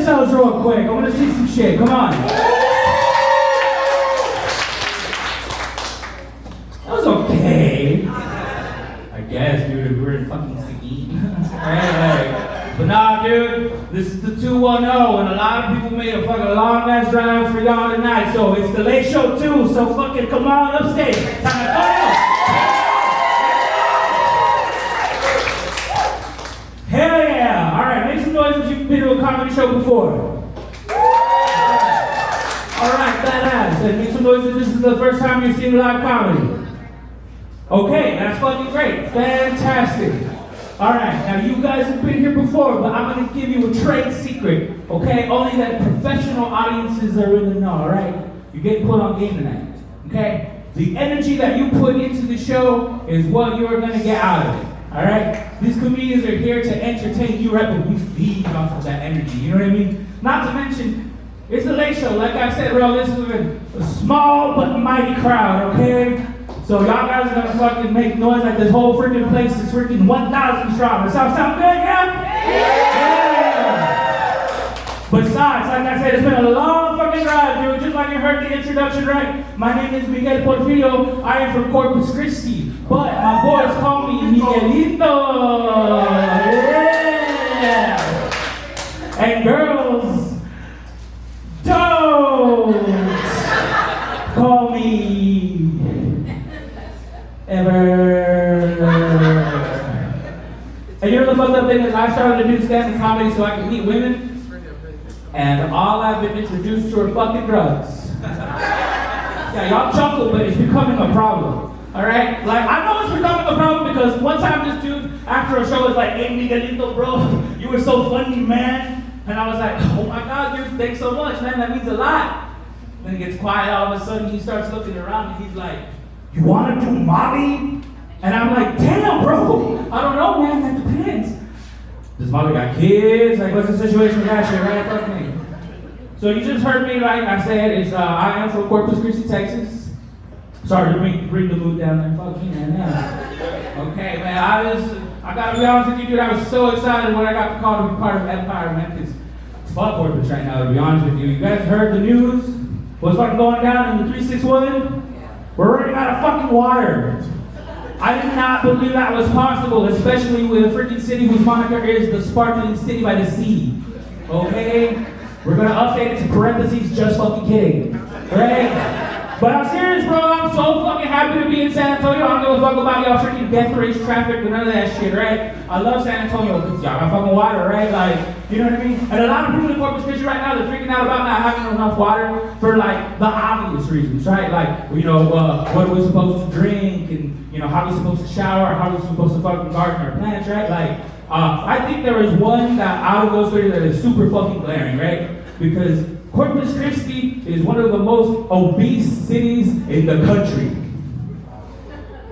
yourselves real quick. I want to see some shit. Come on. That was okay. I guess, dude, we're in fucking Seguin. Right? But nah, dude, this is the 210, and a lot of people made a fucking long ass drive for y'all tonight. So it's the late show too. So fucking come on upstage. Time to go. Hell yeah! All right, make some noise if you've been to a comedy show before. All right, badass. And make some noise if this is the first time you've seen live comedy. Okay, that's fucking great. Fantastic. All right, now you guys have been here before, but I'm gonna give you a trade secret, okay? Only that professional audiences are in the know, all right? You're getting put on game tonight, okay? The energy that you put into the show is what you're gonna get out of it, all right? These comedians are here to entertain you, right? But we feed off of that energy, you know what I mean? Not to mention, it's the late show. Like I said, bro, this is a small but mighty crowd, okay? So y'all guys are gonna fucking make noise like this whole freaking place is freaking 1,000 strong. Does that sound good, yeah? Besides, like I said, it's been a long fucking drive, dude. Just like you heard the introduction, right? My name is Miguel Porfirio. I am from Corpus Christi. But my boys call me Miguelito. Yeah. And girls, don't call me ever. And you know the fucked up thing is I started to do stand-up comedy so I could meet women, and all I've been introduced to are fucking drugs. Yeah, y'all chuckle, but it's becoming a problem. Alright? Like, I know it's becoming a problem because one time this dude, after a show, was like, "Hey, Miguelito, bro, you were so funny, man." And I was like, "Oh my God, dude, thanks so much, man, that means a lot." Then it gets quiet, all of a sudden he starts looking around and he's like, "You wanna do Molly?" And I'm like, "Damn, bro, I don't know, man, that depends. Does Molly got kids? Like, what's the situation with that shit, right? Fuck me." So you just heard me, like I said, I am from Corpus Christi, Texas. Sorry to bring the mood down there, fuck me, man. Yeah. Okay, man, I gotta be honest with you, dude, I was so excited when I got called to be part of Empire, man, because fuck Corpus right now, to be honest with you. You guys heard the news? What's fucking going down in the 361? We're running out of fucking water. I did not believe that was possible, especially with a freaking city whose moniker is the sparkling city by the sea. Okay? We're gonna update it to parentheses, just fucking kidding. Right? But I'm serious, bro. I'm so fucking happy to be in San Antonio. I don't give a fuck about y'all freaking death race traffic and none of that shit, right? I love San Antonio because y'all got fucking water, right? Like, you know what I mean? And a lot of people in Corpus Christi right now, they're freaking out about not having enough water for like the obvious reasons, right? Like, you know, what are we supposed to drink, and you know, how are we supposed to shower, how are we supposed to fucking garden our plants, right? Like, I think there is one that out of those three that is super fucking glaring, right? Because Corpus Christi is one of the most obese cities in the country.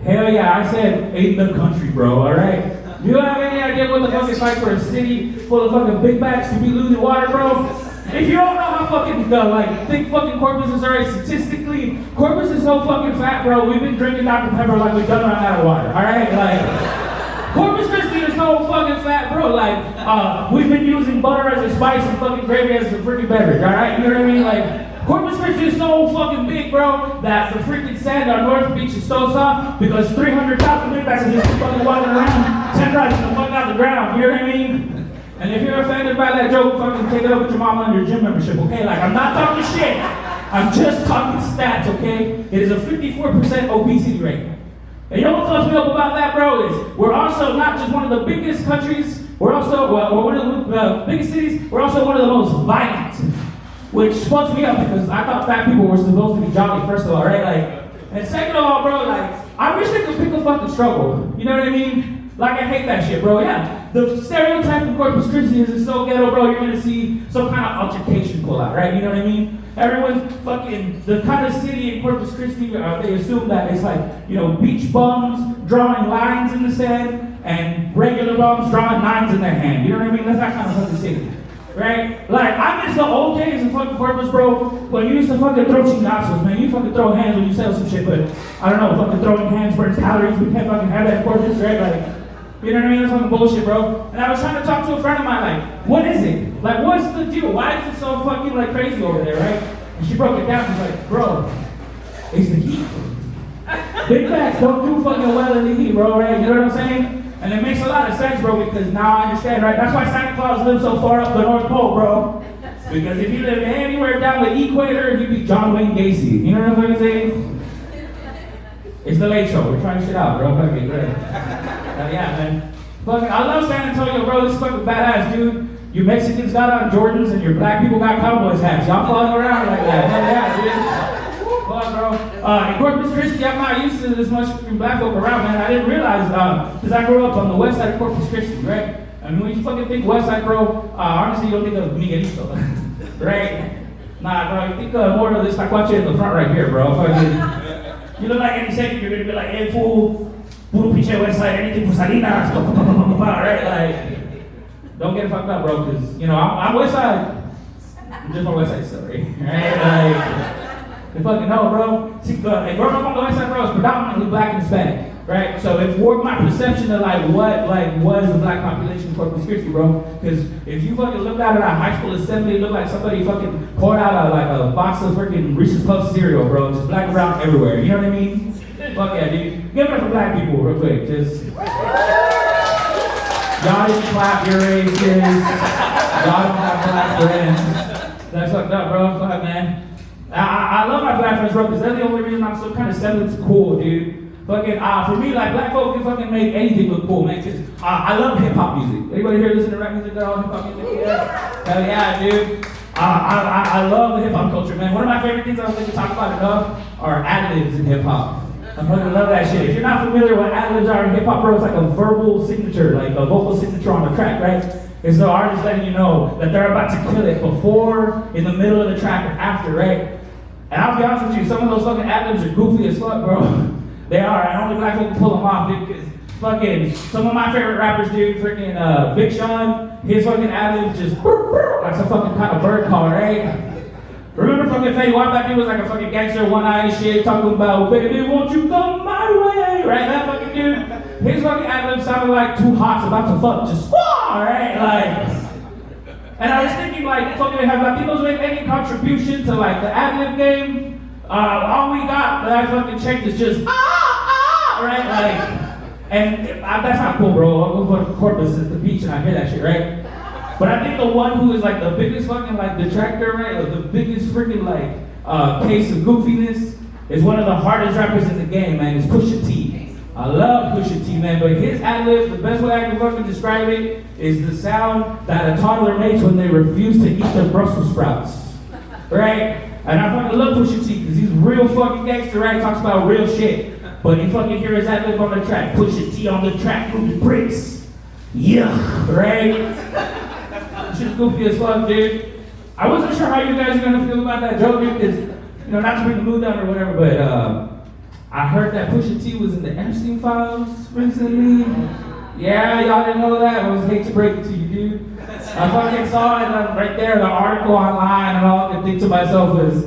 Hell yeah, I said in the country, bro, alright? Do you have any idea what the fuck it's like for a city full of fucking big backs to be losing water, bro? If you don't know how fucking, thick fucking Corpus is already, statistically, Corpus is so fucking fat, bro, we've been drinking Dr. Pepper like we've done run out of water, alright? Like, Corpus Christi is so fucking fat, bro. Like, we've been using butter as a spice and fucking gravy as a freaking beverage, alright? You know what I mean? Like, Corpus Christi is so fucking big, bro, that the freaking sand on North Beach is so soft because 300,000 big bags are just fucking walking around, tenderizing the fuck out the ground, you know what I mean? And if you're offended by that joke, fucking take it up with your mama and your gym membership, okay? Like, I'm not talking shit. I'm just talking stats, okay? It is a 54% obesity rate. And you know what fucks me up about that, bro, is we're also not just one of the biggest countries, we're also, we're one of the biggest cities, we're also one of the most violent. Which fucks me up because I thought fat people were supposed to be jolly, first of all, right? Like, and second of all, bro, like, I wish they could pick a fucking struggle. You know what I mean? Like, I hate that shit, bro. Yeah, the stereotype in Corpus Christi is so ghetto, bro. You're gonna see some kind of altercation pull out, right? You know what I mean? Everyone's fucking, the kind of city in Corpus Christi, they assume that it's like, you know, beach bums drawing lines in the sand and regular bums drawing lines in their hand. You know what I mean? That's that kind of fucking city. Right? Like, I miss the old days in fucking Corpus, bro, when you used to fucking throw chingazos, man. You fucking throw hands when you sell some shit, but I don't know, fucking throwing hands burns calories. We can't fucking have that in Corpus, right? Like, You know what I mean? That's fucking bullshit, bro. And I was trying to talk to a friend of mine, like, what is it? Like, what's the deal? Why is it so fucking like crazy over there, right? And she broke it down. She's like, bro, it's the heat. Big facts don't do fucking well in the heat, bro, right? You know what I'm saying? And it makes a lot of sense, bro, because now I understand, right? That's why Santa Claus lives so far up the North Pole, bro. Because if he lived anywhere down the equator, he'd be John Wayne Gacy. You know what I'm fucking saying? It's the Late Show. We're trying shit out, bro. Fucking great. Yeah, man. Fucking, I love San Antonio, bro. This is fucking badass, dude. You Mexicans got on Jordans and your black people got Cowboys hats. Y'all following around like that. Hell yeah, dude. Fuck, bro. In Corpus Christi, I'm not used to this much fucking black folk around, man. I didn't realize, because I grew up on the west side of Corpus Christi, right? And when you fucking think west side, bro, honestly, you don't think of Miguelito, right? Nah, bro, you think more of this Taquache in the front right here, bro. Fucking, you look like any second, you're gonna be like, hey, fool, puro pinche west side, anything for Salinas, right? Like, don't get it fucked up, bro, because, you know, I'm west side. I'm just on west side story, right? Like, you fucking know, bro. See, and growing up on the west side, bro, is predominantly black and Hispanic, right? So it warped my perception of like what like was the black population in Corpus Christi, bro. Because if you fucking looked out at our high school assembly, it looked like somebody fucking poured out like a box of freaking Reese's Puffs cereal, bro. Just black around everywhere. You know what I mean? Fuck yeah, dude. Give it up for black people, real quick. Just y'all didn't clap your races. Y'all don't have black friends. That's fucked up, bro. Fuck, man. I love my black friends, bro, because they're the only reason I'm so kind of semblance cool, dude. Fucking, for me, like, black folk can fucking make anything look cool, man. Cause I love hip-hop music. Anybody here listen to rap music at all? Hip-hop music? Yeah. Hell yeah, dude. I love the hip-hop culture, man. One of my favorite things I don't think we talk about enough are ad-libs in hip-hop. I fucking love that shit. If you're not familiar with what ad-libs are in hip-hop, bro, it's like a verbal signature, like a vocal signature on the track, right? It's the artist letting you know that they're about to kill it before, in the middle of the track, or after, right? And I'll be honest with you, some of those fucking ad-libs are goofy as fuck, bro. They are, and only black people can pull them off, dude, because fucking, some of my favorite rappers, dude, freaking Big Sean, his fucking ad-libs just, like some fucking kind of bird call, right? Remember fucking Fetty Wap back then was like a fucking gangster, one-eyed shit, talking about, baby, won't you come my way, right? That fucking dude, his fucking ad-libs sounded like two hots about to fuck, just, right? Like, and I was thinking, like, fucking, have Latinos made any contribution to, like, the ad-lib game? All we got that I fucking checked is just, right? Like, and that's not cool, bro. I'll go to Corpus at the beach and I hear that shit, right? But I think the one who is, like, the biggest fucking, like, detractor, right? Or the biggest freaking, like, case of goofiness is one of the hardest rappers in the game, man. It's Pusha T. I love Pusha T, man, but his ad-lib, the best way I can fucking describe it is the sound that a toddler makes when they refuse to eat their Brussels sprouts, right? And I fucking love Pusha T because he's real fucking gangster, right? Talks about real shit. But you fucking hear his ad-lib on the track, Pusha T on the track, moving bricks. Yeah, right? Shit's goofy as fuck, dude. I wasn't sure how you guys are gonna feel about that joke, dude, because, you know, not to bring the mood down or whatever, but I heard that Pusha T was in the Epstein files recently. Yeah, y'all didn't know that? I was hate to break it to you, dude. I fucking saw it right there, the article online, and all I could think to myself was,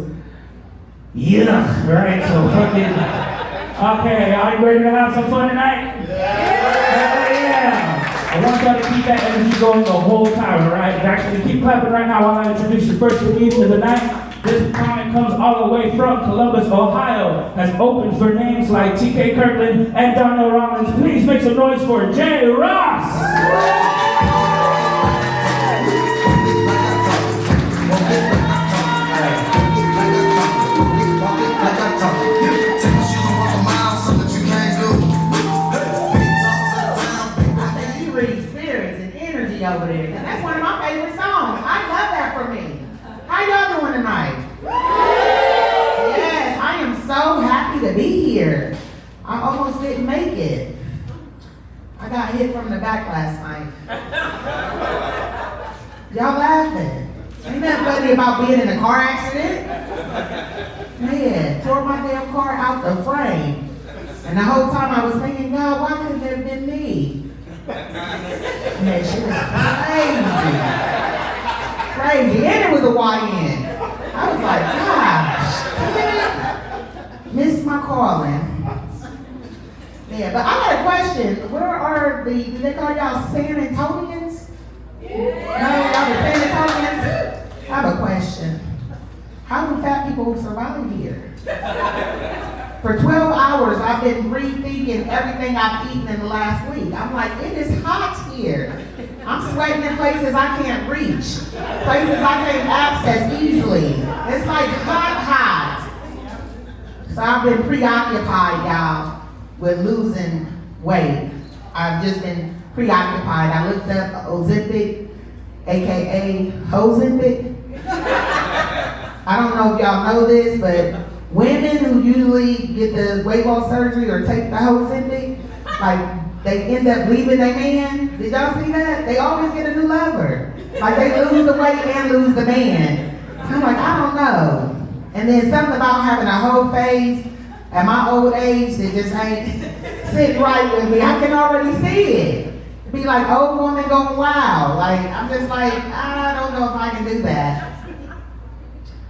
yeah, right? So fucking, okay, are you ready to have some fun tonight? Yeah! I want y'all to keep that energy going the whole time, alright? And actually keep clapping right now while I introduce your first comedian of the night. This comic comes all the way from Columbus, Ohio, has opened for names like T.K. Kirkland and Darnell Rollins. Please make some noise for Jay Ross! You read spirits and energy over there. And that's one of my favorite songs. I love that for me. How y'all doing tonight? Yes, I am so happy to be here. I almost didn't make it. I got hit from the back last night. Y'all laughing? Ain't that funny about being in a car accident? Man, tore my damn car out the frame. And the whole time I was thinking, God, why couldn't it have been me? Man, she was crazy, and it was a YN. I was like, gosh, missed my calling. Man, Yeah, but I got a question. Where are do they call y'all San Antonians? No, y'all the San Antonians? I have a question. How do fat people survive here? For 12 hours, I've been rethinking everything I've eaten in the last week. I'm like, it is hot here. I'm sweating in places I can't reach, places I can't access easily. It's like hot. So I've been preoccupied, y'all, with losing weight. I've just been preoccupied. I looked up Ozempic, aka Hozempic. I don't know if y'all know this, but women who usually get the weight loss surgery or take the Ozempic, like they end up leaving their man. Did y'all see that? They always get a new lover. Like they lose the weight and lose the man. So I'm like, I don't know. And then something about having a whole face at my old age that just ain't sitting right with me. I can already see it. It'd be like old woman going wild. Like I'm just like, I don't know if I can do that.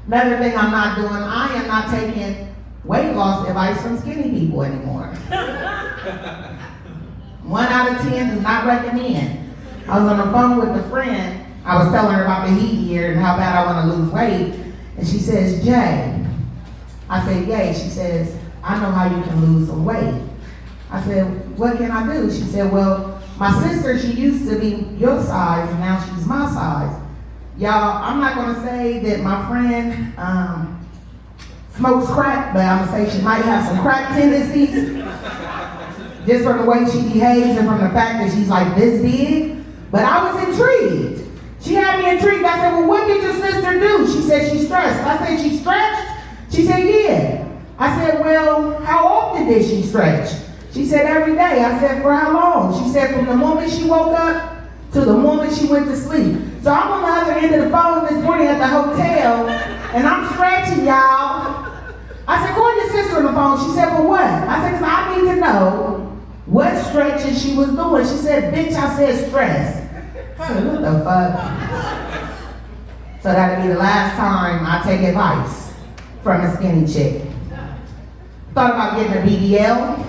Another thing I'm not doing, I am not taking weight loss advice from skinny people anymore. 1 out of 10 do not recommend. I was on the phone with a friend. I was telling her about the heat here and how bad I want to lose weight. And she says, Jay. I said, yay. She says, I know how you can lose some weight. I said, what can I do? She said, well, my sister, she used to be your size and now she's my size. Y'all, I'm not gonna say that my friend smokes crack, but I'm gonna say she might have some crack tendencies. Just from the way she behaves and from the fact that she's like this big. But I was intrigued. She had me intrigued. I said, well, what did your sister do? She said she stretched. I said, she stretched? She said, yeah. I said, well, how often did she stretch? She said, every day. I said, for how long? She said, from the moment she woke up to the moment she went to sleep. So I'm on the other end of the phone this morning at the hotel, and I'm stretching, y'all. I said, call your sister on the phone. She said, for what? I said, because I need to know what stretching she was doing. She said, bitch, I said stress. I said, what the fuck? So that'll be the last time I take advice from a skinny chick. Thought about getting a BBL.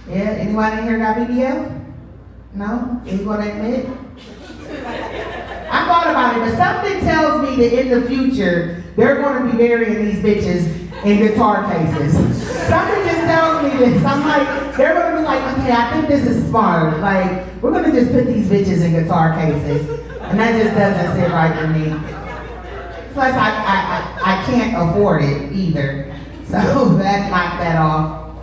Yeah, anyone in here got BBL? No? You gonna admit? I thought about it, but something tells me that in the future, they're gonna be burying these bitches in guitar cases. Something just tells me this. I'm like, they're gonna be like, okay, I think this is smart. Like, we're gonna just put these bitches in guitar cases. And that just doesn't sit right for me. Plus, I can't afford it either. So that knocked that off.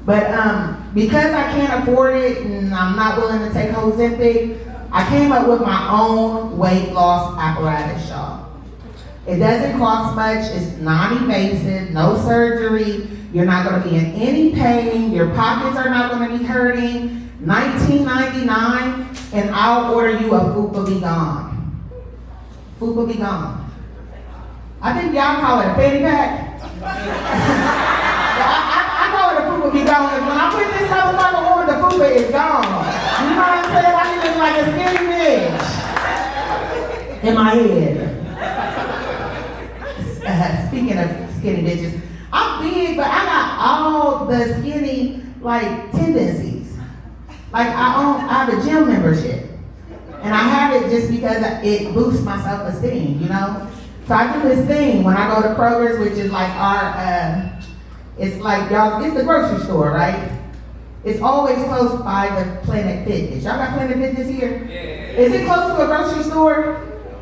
But because I can't afford it and I'm not willing to take Ozempic, I came up with my own weight loss apparatus, y'all. It doesn't cost much, it's non-invasive, no surgery, you're not gonna be in any pain, your pockets are not gonna be hurting, $19.99, and I'll order you a Fupa Be Gone. Fupa Be Gone. I think y'all call it a fanny pack. I call it a Fupa Be Gone, because when I put this motherfucker on, the Fupa is gone. You know what I'm saying? I just look like a skinny bitch in my head. Speaking of skinny bitches, I'm big, but I got all the skinny, like, tendencies. Like, I have a gym membership. And I have it just because it boosts my self-esteem, you know? So I do this thing when I go to Kroger's, which is like it's like, y'all, it's the grocery store, right? It's always close by the Planet Fitness. Y'all got Planet Fitness here? Yeah. Is it close to a grocery store?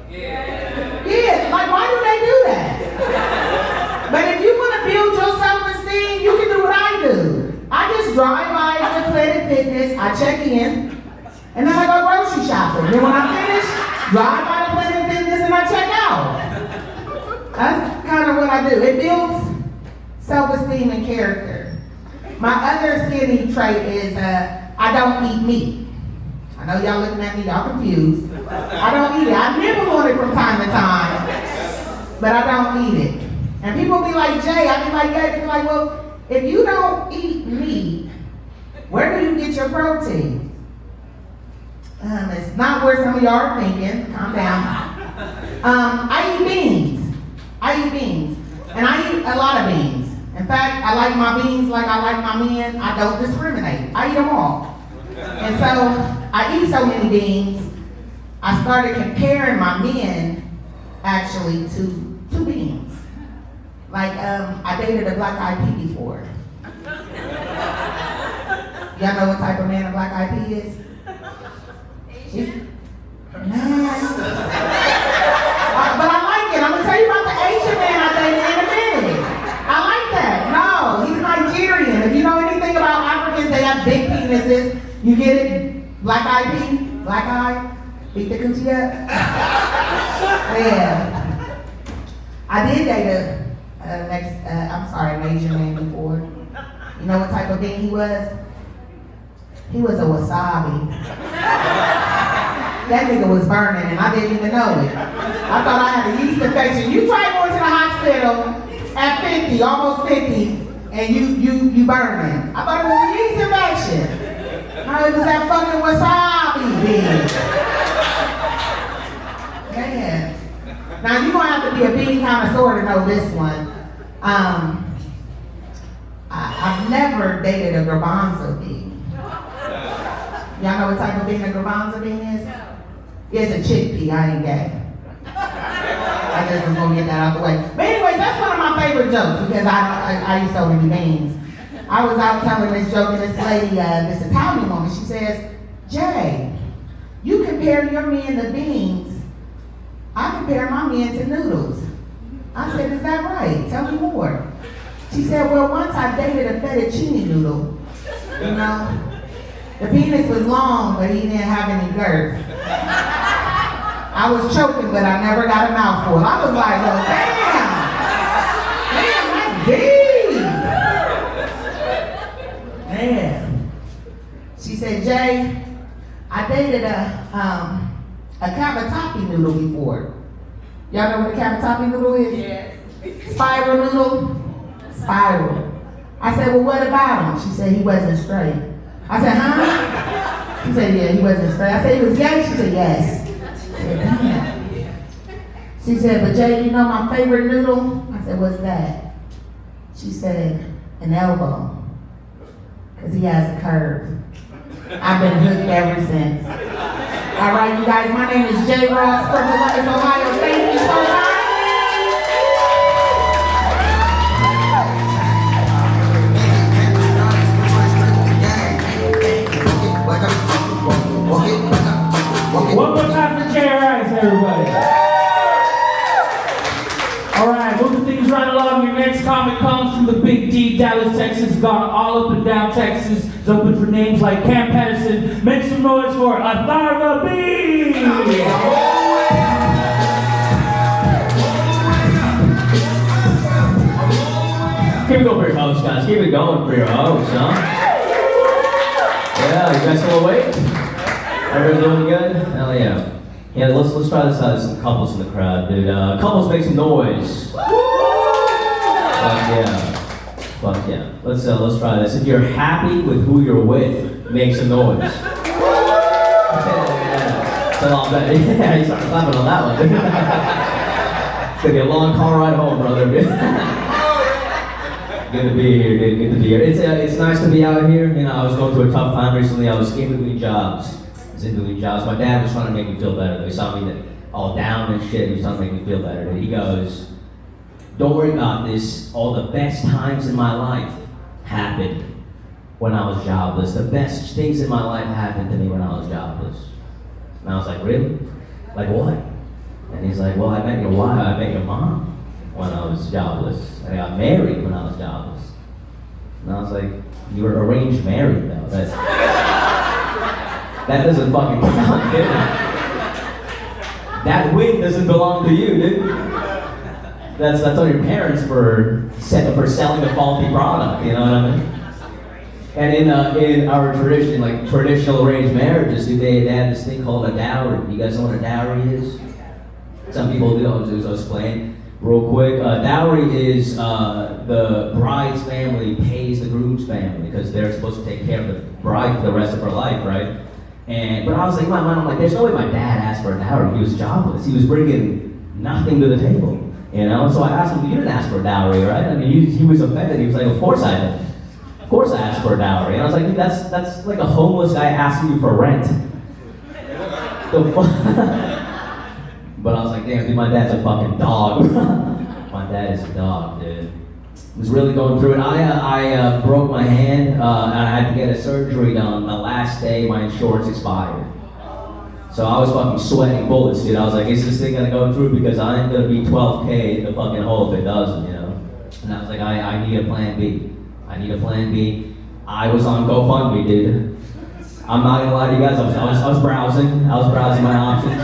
Yeah. Yeah, like why do they do that? But if you want to build your self-esteem, you can do what I do. I just drive by the Planet Fitness, I check in, and then I go grocery shopping. And then when I finish, drive by the Planet Fitness and I check out. That's kind of what I do. It builds self-esteem and character. My other skinny trait is I don't eat meat. I know y'all looking at me, y'all confused. I don't eat it. I nibble on it from time to time, but I don't eat it. And people be like, Jay, I be like, yeah, they be like, well, if you don't eat meat, where do you get your protein? It's not where some of y'all are thinking. Calm down. I eat beans. And I eat a lot of beans. In fact, I like my beans like I like my men. I don't discriminate. I eat them all. And so I eat so many beans, I started comparing my men actually to beans. Like, I dated a black eyed pea before. Y'all know what type of man a black eyed pea is? Asian. Nice. But I like it. I'm gonna tell you about the Asian man I dated in a minute. I like that. No, he's Nigerian. If you know anything about Africans, they have big penises. You get it? Black eyed pea, black eye, beat the coochie up. Yeah. I did date an Asian man before. You know what type of bean he was? He was a wasabi. That nigga was burning and I didn't even know it. I thought I had a yeast infection. You try going to the hospital at 50, almost 50, and you burning. I thought it was a yeast infection. No, it was that fucking wasabi bean. Man. Now you're gonna have to be a bean connoisseur to know this one. I've never dated a garbanzo bean. Y'all know what type of bean a garbanzo bean is? It's a chickpea, I ain't gay. I just was gonna get that out the way. But anyways, that's one of my favorite jokes because I eat so many beans. I was out telling this joke and this lady, this Italian woman, she says, Jay, you compare your men to beans. I compare my men to noodles. I said, is that right? Tell me more. She said, well, once I dated a fettuccine noodle, you know, the penis was long, but he didn't have any girth. I was choking, but I never got a mouthful. I was like, well, damn, that's deep. Man. She said, Jay, I dated a cavatappi noodle before. Y'all know what a cavatappi noodle is? Yes. Spiral noodle? Spiral. I said, well, what about him? She said, he wasn't straight. I said, huh? She said, yeah, he wasn't straight. I said, he was gay? She said, yes. I said, damn. She said, but Jay, you know my favorite noodle? I said, what's that? She said, an elbow. Because he has a curve. I've been hooked ever since. All right, you guys, my name is Jay Ross from Columbus, Ohio. Thank you so much. One more time for JRS, everybody. Alright, moving things right along. Your next comic comes from the Big D, Dallas, Texas. Gone all up and down Texas. It's open for names like Cam Patterson. Make some noise for Atharva B! Keep it going for your host, guys. Keep it going for your host, huh? Yeah, you guys still awake? Everybody doing good? Hell yeah. Yeah, let's try this out. There's some couples in the crowd, dude. Couples, make some noise. Fuck yeah. Fuck yeah. Let's try this. If you're happy with who you're with, make some noise. Yeah. So I'll bet. Yeah, you start clapping on that one. It's gonna be a long car ride home, brother. Good to be here, dude. Good to be here. It's nice to be out here. You know, I was going through a tough time recently. I was in between jobs. My dad was trying to make me feel better. He saw me all down and shit. He was trying to make me feel better. He goes, "Don't worry about this. All the best times in my life happened when I was jobless. The best things in my life happened to me when I was jobless." And I was like, "Really? Like what?" And he's like, "Well, I met your wife. I met your mom when I was jobless. I got married when I was jobless." And I was like, "You were arranged married though. That doesn't fucking count, dude. That win doesn't belong to you, dude. That's on your parents for selling a faulty product, you know what I mean?" And in our tradition, like traditional arranged marriages, they have this thing called a dowry. You guys know what a dowry is? Some people do. I'll explain real quick. Dowry is the bride's family pays the groom's family because they're supposed to take care of the bride for the rest of her life, right? But I was like, I'm like, there's no way my dad asked for a dowry. He was jobless. He was bringing nothing to the table. You know, so I asked him, you didn't ask for a dowry, right? I mean, he was offended. He was like, of course I did. Of course I asked for a dowry. And I was like, dude, that's like a homeless guy asking you for rent. The fuck? But I was like, damn, dude, my dad's a fucking dog. My dad is a dog, dude. Was really going through it. I broke my hand, and I had to get a surgery done the last day my insurance expired. So I was fucking sweating bullets, dude. I was like, is this thing gonna go through? Because I ain't gonna be 12K in the fucking hole if it doesn't, you know? And I was like, I need a plan B. I need a plan B. I was on GoFundMe, dude. I'm not gonna lie to you guys, I was browsing my options,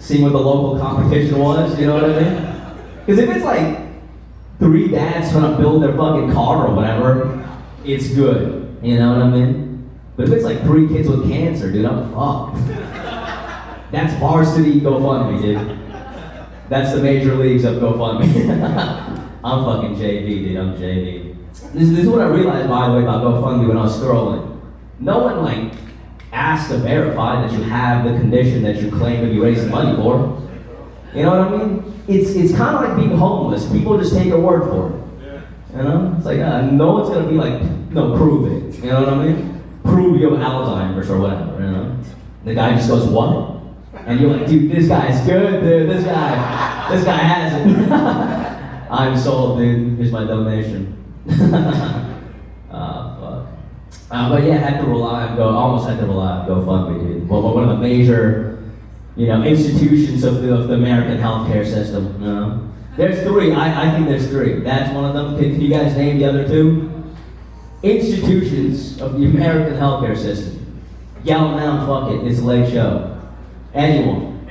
seeing what the local competition was, you know what I mean? Because if it's like 3 dads trying to build their fucking car or whatever, it's good, you know what I mean? But if it's like 3 kids with cancer, dude, I'm fucked. That's varsity GoFundMe, dude. That's the major leagues of GoFundMe. I'm fucking JV, dude, I'm JV. This is what I realized, by the way, about GoFundMe when I was scrolling. No one, like, asks to verify that you have the condition that you claim to be raising money for. You know what I mean? It's kind of like being homeless. People just take your word for it. You know? It's like, no one's gonna be like, no, prove it. You know what I mean? Prove you have Alzheimer's or whatever, you know? The guy just goes, what? And you're like, dude, this guy's good, dude. This guy has it. I'm sold, dude. Here's my donation. Fuck. But yeah, almost had to rely on GoFundMe, dude. Well, one of the major, you know, institutions of the American healthcare system. You know, there's 3. I think there's 3. That's one of them. Can you guys name the other 2? Institutions of the American healthcare system. Yell now, fuck it. It's a late show. Anyone?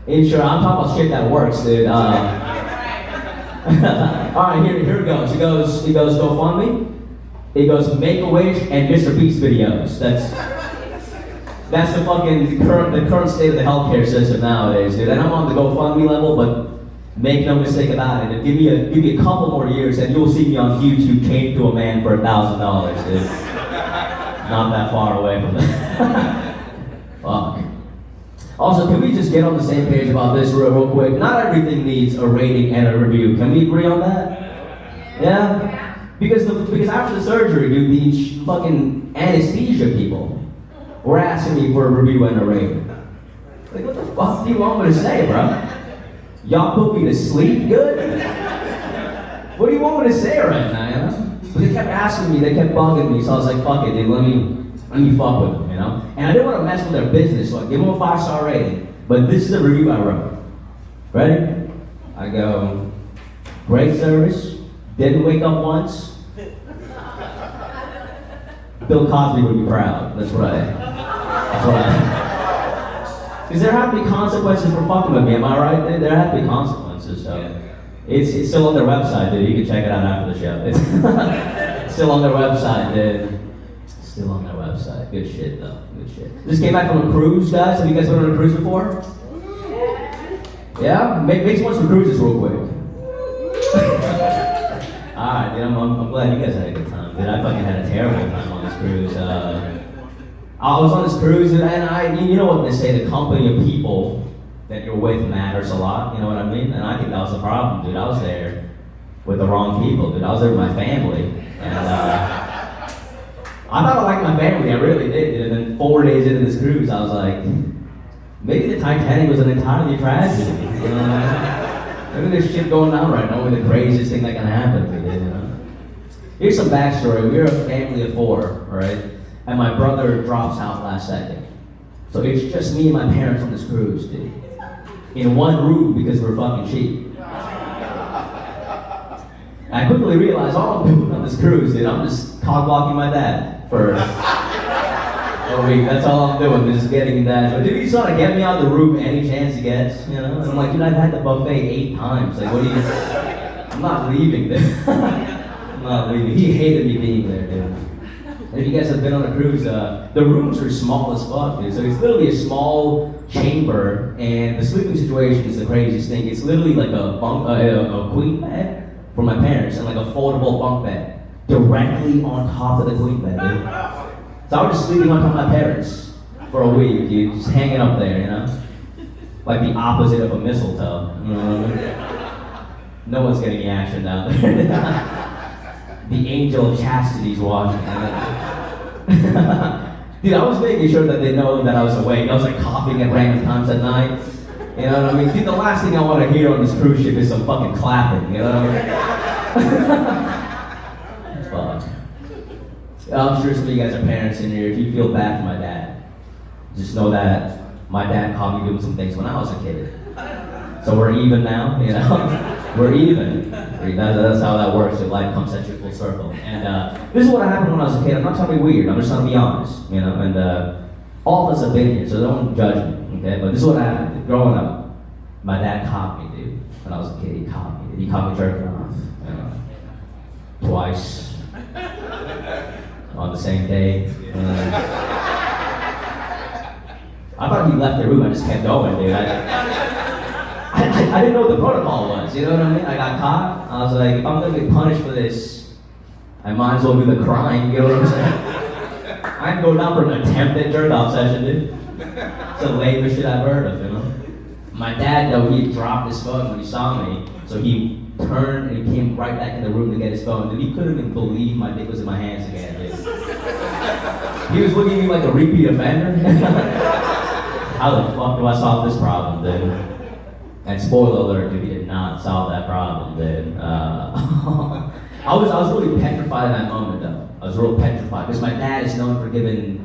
Insurance. I'm talking about shit that works, dude. All right, here it goes. It goes GoFundMe. It goes Make-A-Wish and Mr. Beast videos. That's the fucking current state of the healthcare system nowadays, dude. And I'm on the GoFundMe level, but make no mistake about it. Give me a couple more years, and you'll see me on YouTube change to a man for $1,000, dude. Not that far away from it. Fuck. Also, can we just get on the same page about this real quick? Not everything needs a rating and a review. Can we agree on that? Yeah? Because after the surgery, dude, the fucking anesthesia people were asking me for a review and a rating. Like, what the fuck do you want me to say, bro? Y'all put me to sleep good? What do you want me to say right now, you know? But they kept asking me, they kept bugging me, so I was like, fuck it, dude, let me fuck with them, you know? And I didn't want to mess with their business, so I gave them a 5-star rating. But this is the review I wrote. Ready? I go, great service, didn't wake up once. Bill Cosby would be proud. That's right. Because there have to be consequences for fucking with me, am I right? There have to be consequences, so. It's still on their website, dude. You can check it out after the show. It's still on their website, dude. Still on their website. Good shit, though. Good shit. Just came back from a cruise, guys. Have you guys been on a cruise before? Yeah? Make some more cruises real quick. Alright, dude. I'm glad you guys had a good time, dude. I fucking had a terrible time on this cruise. I was on this cruise, and you know what they say, the company of people that you're with matters a lot, you know what I mean? And I think that was the problem, dude. I was there with the wrong people, dude. I was there with my family, and I thought I liked my family, I really did, dude. And then 4 days into this cruise, I was like, maybe the Titanic was an entirely tragedy, you know what I mean? Maybe there's shit going on right now, maybe the craziest thing that can happen to me, you know? Here's some backstory. We were a family of 4, alright? And my brother drops out last second. So it's just me and my parents on this cruise, dude. In one room because we're fucking cheap. I quickly realized all I'm doing on this cruise, dude, I'm just cock blocking my dad for a week. That's all I'm doing, just getting that. But dude, he's trying to get me out of the room any chance he gets, you know? And I'm like, dude, I've had the buffet 8 times. Like, what do you? I'm not leaving, dude. I'm not leaving. He hated me being there, dude. And if you guys have been on a cruise, the rooms are small as fuck, dude. So it's literally a small chamber, and the sleeping situation is the craziest thing. It's literally like a queen bed for my parents, and like a foldable bunk bed directly on top of the queen bed, dude. So I was just sleeping on top of my parents for a week, dude, just hanging up there, you know? Like the opposite of a mistletoe, you know what I mean? No one's getting any action down there. The angel of chastity's watching. Dude, I was making sure that they know that I was awake. I was like coughing at random times at night. You know what I mean? Dude, the last thing I want to hear on this cruise ship is some fucking clapping. You know what I mean? Fuck. I'm sure some of you guys are parents in here. If you feel bad for my dad, just know that my dad caught me doing some things when I was a kid. So we're even now, you know? We're even. That's how that works. If life comes at you full circle. And this is what happened when I was a kid. I'm not trying to be weird. I'm just trying to be honest, you know? And all of us have been here, so don't judge me, okay? But this is what happened. Growing up, my dad caught me, dude. When I was a kid, he caught me. He caught me jerking off, you know? Twice. On the same day. I thought he left the room. I just kept going, dude. I didn't know what the protocol was. You know what I mean? I got caught. I was like, if I'm gonna get punished for this, I might as well do the crime. You know what I'm saying? I can go down for an attempted jerk-off session, dude. It's the lamest shit I've heard of, you know? My dad, though, he dropped his phone when he saw me, so he turned and he came right back in the room to get his phone. Dude, he couldn't even believe my dick was in my hands again, dude. He was looking at me like a repeat offender. How the fuck do I solve this problem, dude? And spoiler alert, dude, he did not solve that problem, dude. I was really petrified in that moment, though. I was real petrified, because my dad is known for giving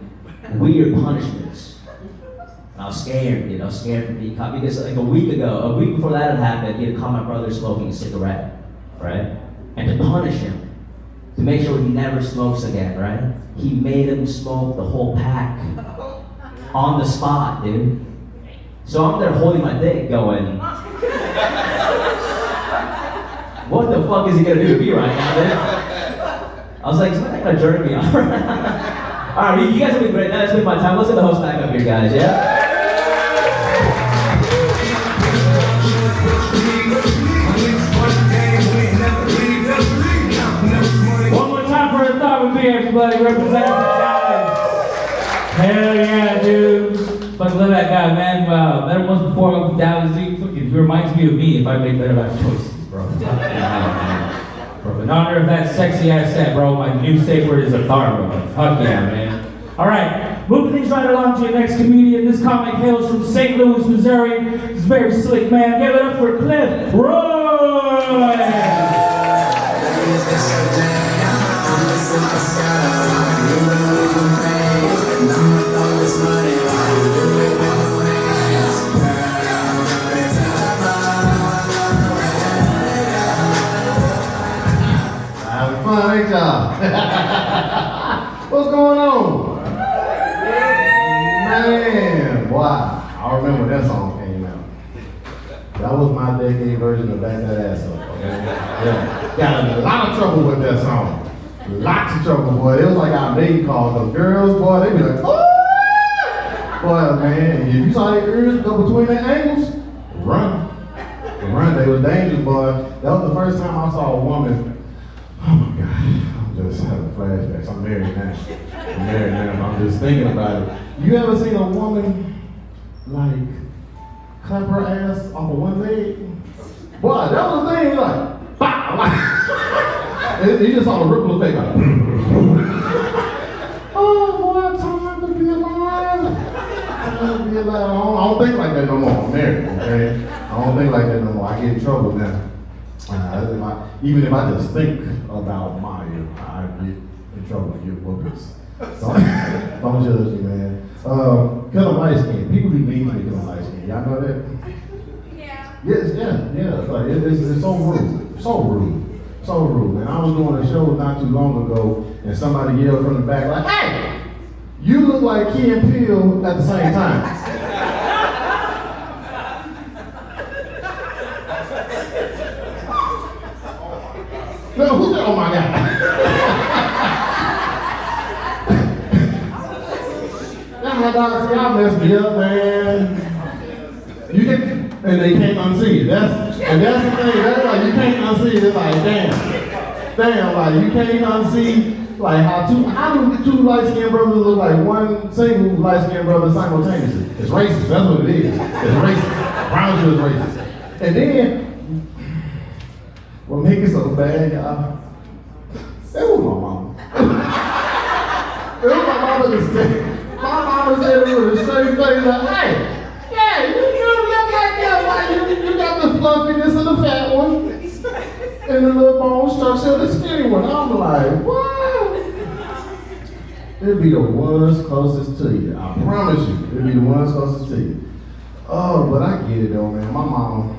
weird punishments. And I was scared, dude. I was scared from being caught, because like a week before that had happened, he had caught my brother smoking a cigarette, right? And to punish him, to make sure he never smokes again, right? He made him smoke the whole pack on the spot, dude. So I'm there holding my dick going, what the fuck is he gonna do to me right now, dude? I was like, is my gonna jerk me off? Alright, you guys have been great. Now it's been my time. Let's get the host back up here, guys, yeah? One more time for a thought with me, everybody. Representing the guys. Hell yeah, dude. Fucking love that guy, man. Wow, better ones before Dallas Z. Fucking reminds me of me if I make better life choices, bro. Bro, in honor of that sexy ass set, bro, my new safe word is a bro. Fuck yeah, man. All right, moving things right along to your next comedian. This comic hails from St. Louis, Missouri. He's a very slick man. Give it up for Cliff Roy. Ain't y'all? What's going on? Man, boy, I remember when that song came out. That was my decade version of Back That Ass Up. Okay? Yeah. Got in a lot of trouble with that song. Lots of trouble, boy. It was like our maiden call. The girls, boy, they be like, oh! Boy, man, if you saw their ears go between their ankles, run. Run, they was dangerous, boy. That was the first time I saw a woman. Oh my God, I'm just having flashbacks. I'm married now. I'm just thinking about it. You ever seen a woman, like, clap her ass off of one leg? Boy, that was the thing, like, bow! You just saw the ripple effect, like, oh boy, time to be alive. Time to be alive. I don't think like that no more. I'm married, okay? I don't think like that no more. I get in trouble now. Even if I just think about Maya, I get in trouble to get whoopings. Don't judge me, man. Cause I'm light skinned. People be mean to me because I'm light skinned. Y'all know that? Yeah. Yes, yeah. Like it's so rude. So rude, man. I was doing a show not too long ago and somebody yelled from the back like, hey! You look like Key and Peele at the same time. No, who said, oh my God? Nah, dog, see, y'all messed me up, man. You can, and they can't unsee it. That's the thing. That's like, you can't unsee it. It's like, damn, like, you can't unsee, like, how do two light-skinned brothers look like one single light-skinned brother simultaneously? It's racist. That's what it is. It's racist. Brown is racist. And then, What make it so bad, y'all? That was my mama. It was my mama that said, my mama said it with a straight face like, hey, yeah, you look like that, like you got the fluffiness of the fat one and the little bone structure of the skinny one. I'm like, what? It'd be the ones closest to you. I promise you, it'd be the ones closest to you. Oh, but I get it though, man. My mama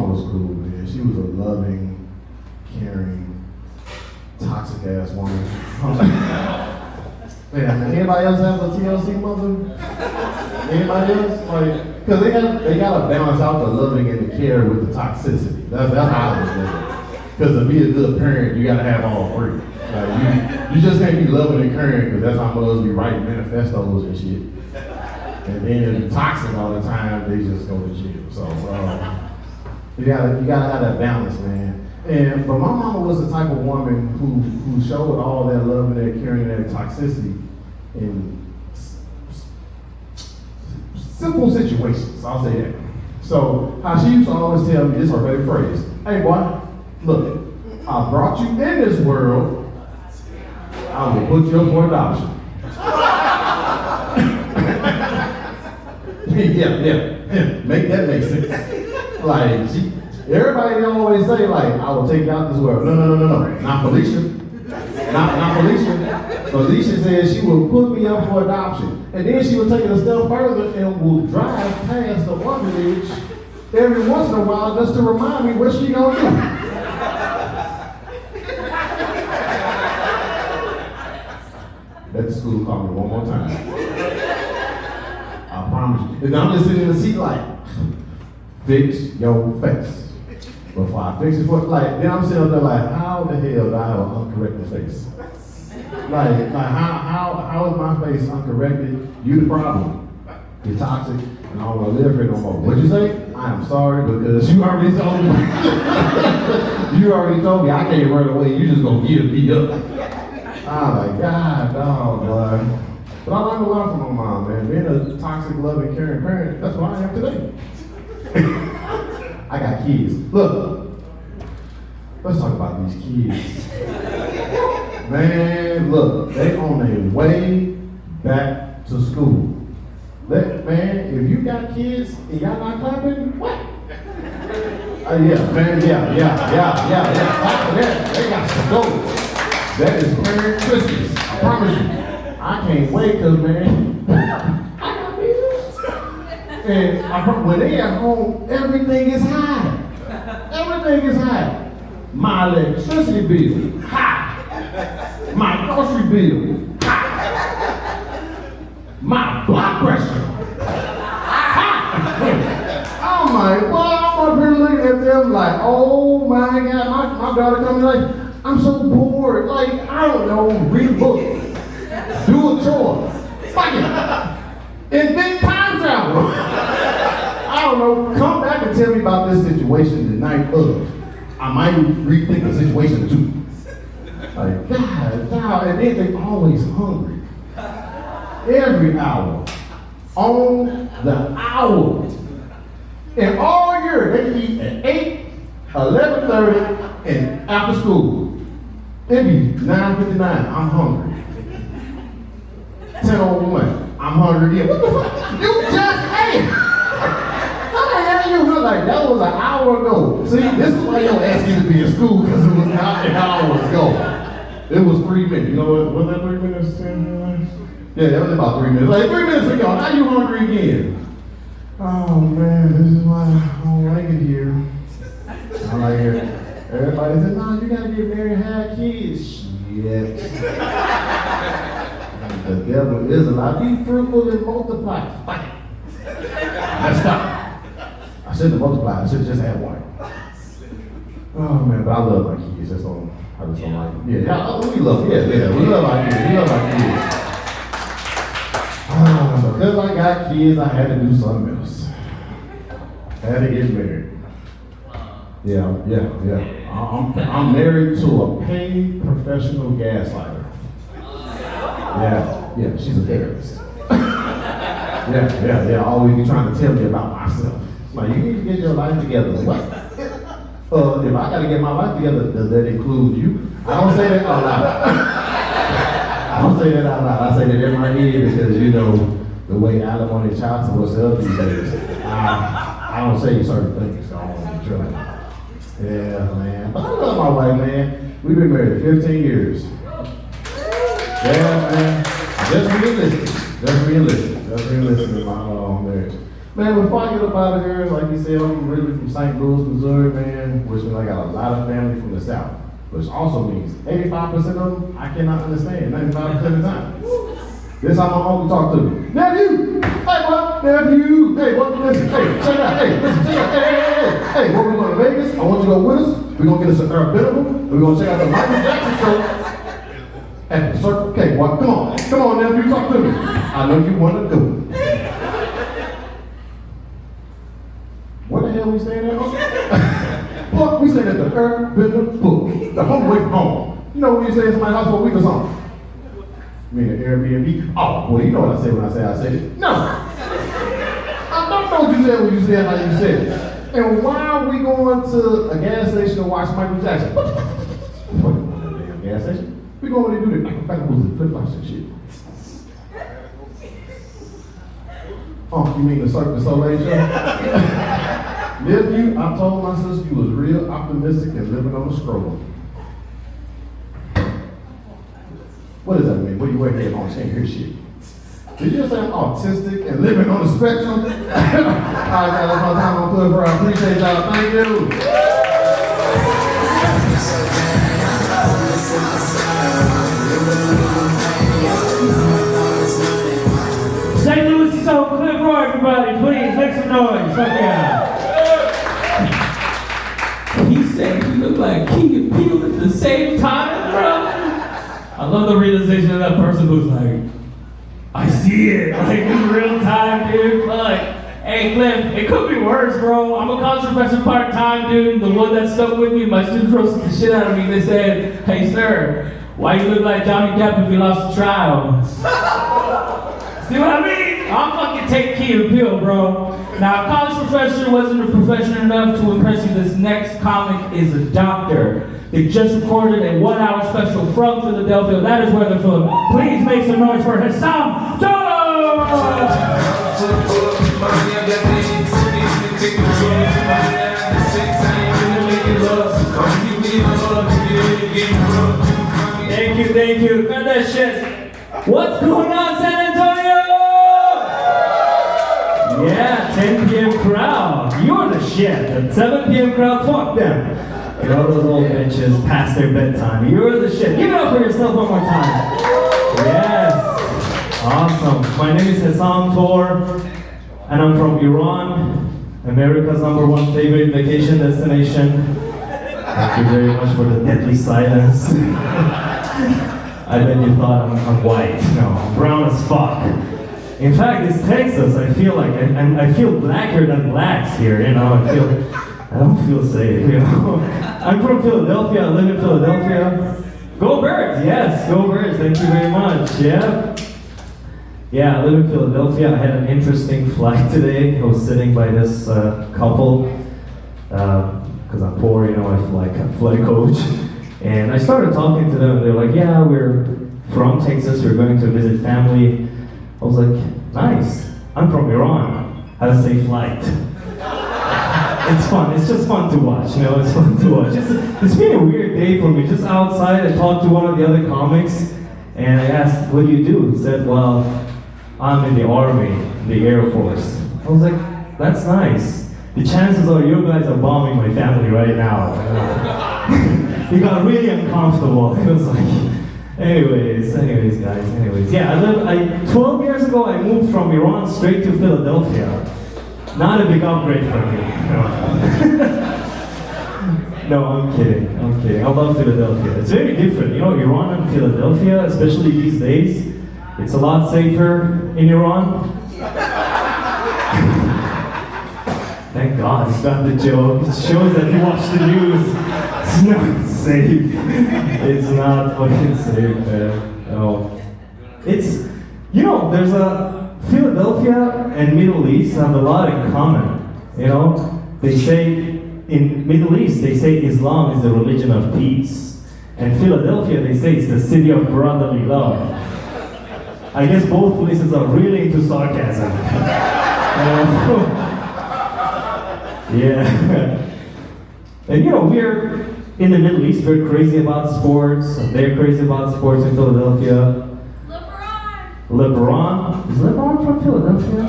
was cool, man. She was a loving, caring, toxic ass woman. Man, anybody else have a TLC mother? Anybody else? Like, cause they gotta balance out the loving and the care with the toxicity. That's how I was living. Cause to be a good parent, you gotta have all three. Like you just can't be loving and caring, cause that's how mothers be writing manifestos and shit. And then if you're toxic all the time, they just go to jail. So you gotta have that balance, man. But my mama was the type of woman who showed all that love and that caring and that toxicity in simple situations. I'll say that. So how she used to always tell me, this is her favorite phrase. Hey boy, look, I brought you in this world. I will put you up for adoption. yeah. Make that make sense. Like, everybody always say, like, I will take you out this world. No. Not Felicia. Not Felicia. Felicia said she will put me up for adoption. And then she will take it a step further and will drive past the orphanage every once in a while just to remind me what she gonna do. Let the school call me one more time. I promise you. And I'm just sitting in the seat like, fix your face. Before I fix it then I'm sitting up there like, how the hell do I have an uncorrected face? Like how is my face uncorrected? You the problem. You're toxic, and I don't want to live here no more. What'd you say? I am sorry because you already told me. You already told me I can't run away. You just gonna give me up. I'm like, God, dog, boy. But I learned a lot from my mom, man. Being a toxic, loving, caring parent, that's what I am today. I got kids. Look, let's talk about these kids. Man, look, they on their way back to school. Man, if you got kids and y'all not clapping, what? Yeah, man, yeah. They got some goals. That is Merry Christmas. I promise you. I can't wait, cause man, I got bills. And when they at home, everything is high. Everything is high. My electricity bill, high. My grocery bill, high. My blood pressure, high. I'm like, well, I'm up here looking at them like, oh my God, my daughter coming like, I'm so bored. Like, I don't know, read a book, do a chore, fuck it, invent time travel. I don't know, come back and tell me about this situation the night of. I might rethink the situation too. Like, God, and then they always hungry. Every hour. On the hour. And all year, they can eat at 8, 11:30, and after school. It be 9:59, I'm hungry. 10:01, I'm hungry again. What the fuck? You just ate! How the hell you feel like that was an hour ago? See, this is why you don't ask me to be in school, because it was not an hour ago. It was 3 minutes. You know what? Was that 3 minutes? Yeah, that was about 3 minutes. Like 3 minutes ago, now you hungry again. Oh man, this is why I don't like it here. I like it. Everybody said, no, you gotta get married and have kids. Shit. The devil is a lie. Be fruitful and multiply. Fuck it. Let's stop. I shouldn't have multiplied. I should have just had one. Oh man, but I love my kids. That's all. I just don't like them. Yeah, we love. Yeah, we love our kids. We love our kids. Because I got kids, I had to do something else. I had to get married. Yeah. I'm married to a paid professional gaslighter. Yeah, she's a therapist. Yeah, always be trying to tell me about myself. Like, you need to get your life together. What? if I gotta get my life together, does that include you? I don't say that out loud. I don't say that out loud. I say that in my head because, you know, the way alimony and child support set up these days, I don't say certain things, so I don't want to be trouble. Yeah, man. But I love my wife, man. We've been married 15 years. Yeah, man. Just realistic. Just realistic in my marriage. Man, before I get up out of here, like you said, I'm originally from St. Louis, Missouri, man, which means I got a lot of family from the South, which also means 85% of them I cannot understand 95% of the time. This how my uncle talk to me. Nephew! Hey, what? Nephew! Hey, what? Listen, hey, check it out. Hey, listen, check it out. Hey, what, we going to Vegas? I want you to go with us. We're going to get us an Earth Benable. We're going to check out the Michael Jackson show at the Circle K. What? Come on, nephew, talk to me. I know you want to do it. Where the hell we staying at? Look, we staying at the Earth Benable, the home away from home. You know when you stay in somebody's house for a week or something? You mean the Airbnb? Oh, well, you know what I say when I said it. No. I don't know what you said when you said how you said it. And why are we going to a gas station to watch Michael Jackson? What? Damn gas station? We going to do that. Back was the flip-flops and shit. Oh, you mean the Cirque du Soleil show? Nephew, I told my sister you was real optimistic and living on the scroll. What does that mean? What are you waiting on? Can't hear shit. Did you just say I'm autistic and living on the spectrum? All right, guys, that's my time on Club Bro. I appreciate y'all. Thank you. St. Louis is on Cliff Roy, everybody. Please make some noise. Fuck yeah. He said he looked like Key and Peele at the same time, bro. I love the realization of that person who's like, I see it, like in real time, dude. Like, hey, Cliff, it could be worse, bro. I'm a college professor part-time, dude. The one that stuck with me, my students roasted the shit out of me. They said, hey, sir, why you look like Johnny Depp if you lost the trial? See what I mean? I'll fucking take Key and Peele, bro. Now, a college professor wasn't a professional enough to impress you. This next comic is a doctor. They just recorded a 1-hour special from Philadelphia. That is where they're from. Please make some noise for Hassam Tolo! Thank you. Cut that shit. What's going on, San Antonio? Yeah, 10 p.m. crowd. You're the shit. The 7 p.m. crowd, fuck them. You know, those old bitches past their bedtime. You're the shit. Give it up for yourself one more time. Yes. Awesome. My name is Hassam Tor, and I'm from Iran, America's #1 favorite vacation destination. Thank you very much for the deadly silence. I bet you thought I'm white. No, I'm brown as fuck. In fact, it's Texas. I feel like I feel blacker than blacks here. You know, I don't feel safe. You know, I'm from Philadelphia. I live in Philadelphia. Go Birds! Yes, go Birds. Thank you very much. Yeah, I live in Philadelphia. I had an interesting flight today. I was sitting by this couple because I'm poor. You know, I fly coach. And I started talking to them, and they were like, yeah, we're from Texas, we're going to visit family. I was like, nice, I'm from Iran, have a safe flight. It's fun, it's just fun to watch, you know, it's fun to watch. It's been a weird day for me, just outside, I talked to one of the other comics, and I asked, what do you do? He said, well, I'm in the Army, the Air Force. I was like, that's nice. The chances are you guys are bombing my family right now. He got really uncomfortable. It was like, anyways, guys. Yeah, 12 years ago, I moved from Iran straight to Philadelphia. Not a big upgrade for me. No, I'm kidding. I love Philadelphia. It's very different. You know, Iran and Philadelphia, especially these days, it's a lot safer in Iran. Thank God, he got the joke. It shows that he watched the news. It's not safe. It's not fucking safe, man. No. It's, you know, there's Philadelphia and Middle East have a lot in common. You know, they say in Middle East, they say Islam is the religion of peace. And Philadelphia, they say it's the city of brotherly love. I guess both places are really into sarcasm. Yeah. And you know, we're in the Middle East, we're crazy about sports. They're crazy about sports in Philadelphia. LeBron? Is LeBron from Philadelphia?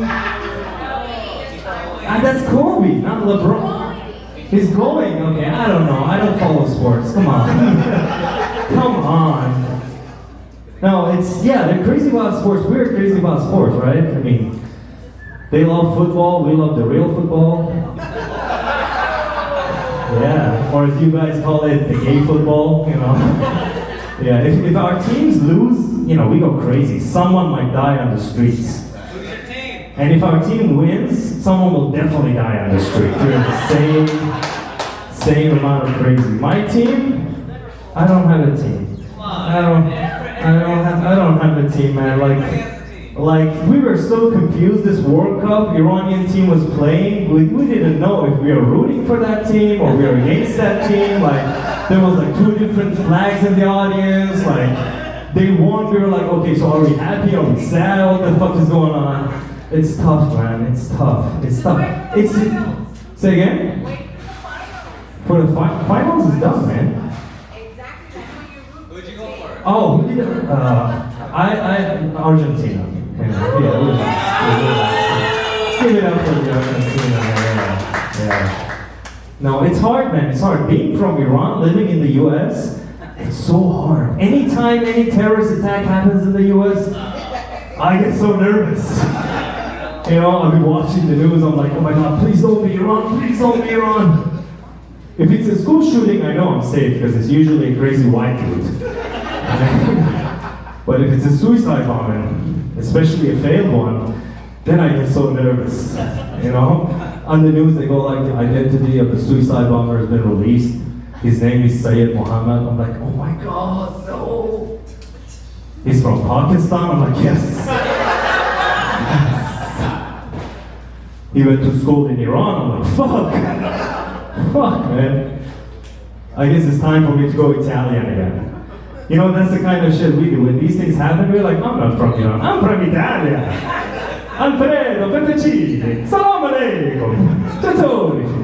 Ah, that's Kobe, not LeBron. He's going. Okay, I don't know. I don't follow sports. Come on. Come on. No, they're crazy about sports. We're crazy about sports, right? I mean, they love football. We love the real football. Yeah, or as you guys call it, the gay football, you know. Yeah, if our teams lose, you know, we go crazy. Someone might die on the streets. And if our team wins, someone will definitely die on the street. We're the same amount of crazy. My team, I don't have a team. I don't have a team, man. Like we were so confused this World Cup, Iranian team was playing. We didn't know if we were rooting for that team or we were against that team. Like there was like 2 different flags in the audience. Like they won, we were like, okay, so are we happy? Are we sad? What the fuck is going on? It's tough, man. It's tough. It's tough. Say again? For the finals is done, man. Who'd you go for? Oh, who did it? Argentina. Yeah, give it up for the Argentina. Yeah. No, it's hard, man. It's hard. Being from Iran, living in the U.S., it's so hard. Anytime any terrorist attack happens in the U.S., I get so nervous. You know, I'll be watching the news, I'm like, oh my God, please don't be Iran, please don't be Iran. If it's a school shooting, I know I'm safe, because it's usually a crazy white dude. But if it's a suicide bombing, especially a failed one, then I get so nervous. You know? On the news, they go like, the identity of the suicide bomber has been released. His name is Syed Mohammed. I'm like, oh my God, no. He's from Pakistan? I'm like, yes. He went to school in Iran. I'm like, fuck, man. I guess it's time for me to go Italian again. You know, that's the kind of shit we do. When these things happen, we're like, I'm not from Iran, I'm from Italia. Alfredo, fettuccine, salam alaikum,